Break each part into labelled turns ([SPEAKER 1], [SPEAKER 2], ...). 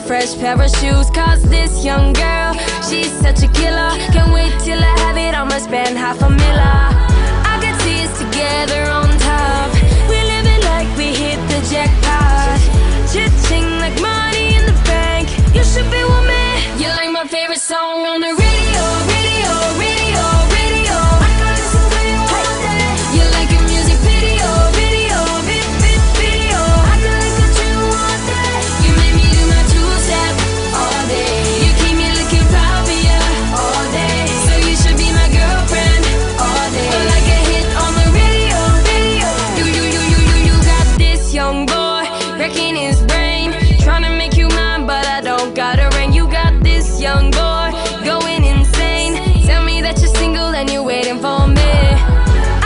[SPEAKER 1] fresh pair of shoes. Cause this young girl, she's such a killer. Can't wait till I have it, I'ma spend $500,000. I could see us together on top. We're living like we hit the jackpot. Chit-ching like money in the bank. You should be with me. You're like my favorite song on the radio, radio, radio, radio. I could listen to you all day. You're like a music video, video, video. I could look at you all day. You make me do my two-step all day. You keep me looking proud for you all day. So you should be my girlfriend all day. You're like a hit on the radio, video. You got this young boy wrecking his brain, trying to make you mine, but I don't got a ring. You got this young boy going insane. Tell me that you're single and you're waiting for me.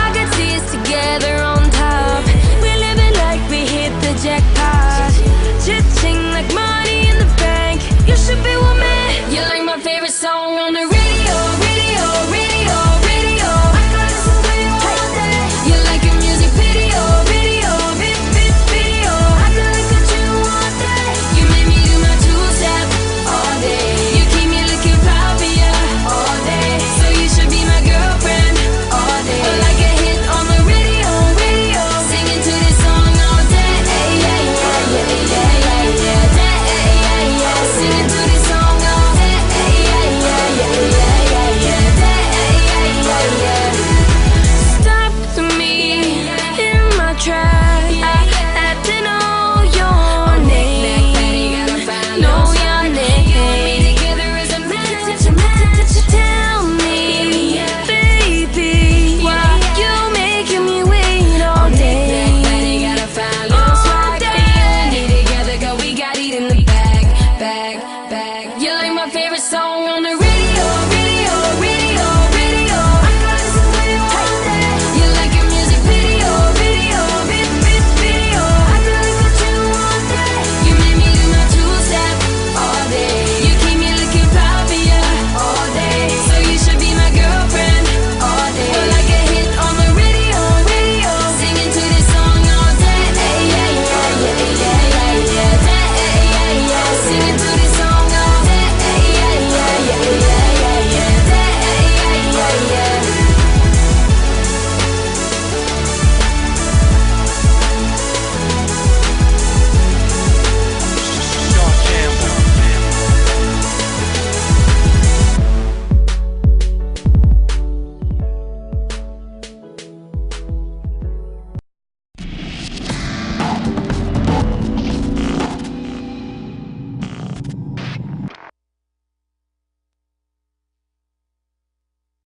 [SPEAKER 1] I could see us together on top. We're living like we hit the jackpot. Chit-ching like money in the bank. You should be with me. You're like my favorite song on the radio, radio, radio, radio. I could listen to you all day. You're like a music video, video, video. I could look at you all day. You make me do my two-step all day. You keep me looking proud for you all day. So you should be my girlfriend all day. You're like a hit on the radio, radio. Singing to this song all day. Yeah, yeah, yeah, yeah, yeah, yeah, yeah, yeah. Singing to this song all day. Yeah, yeah, yeah, yeah, yeah, yeah, yeah, yeah. Stop to me in my tracks.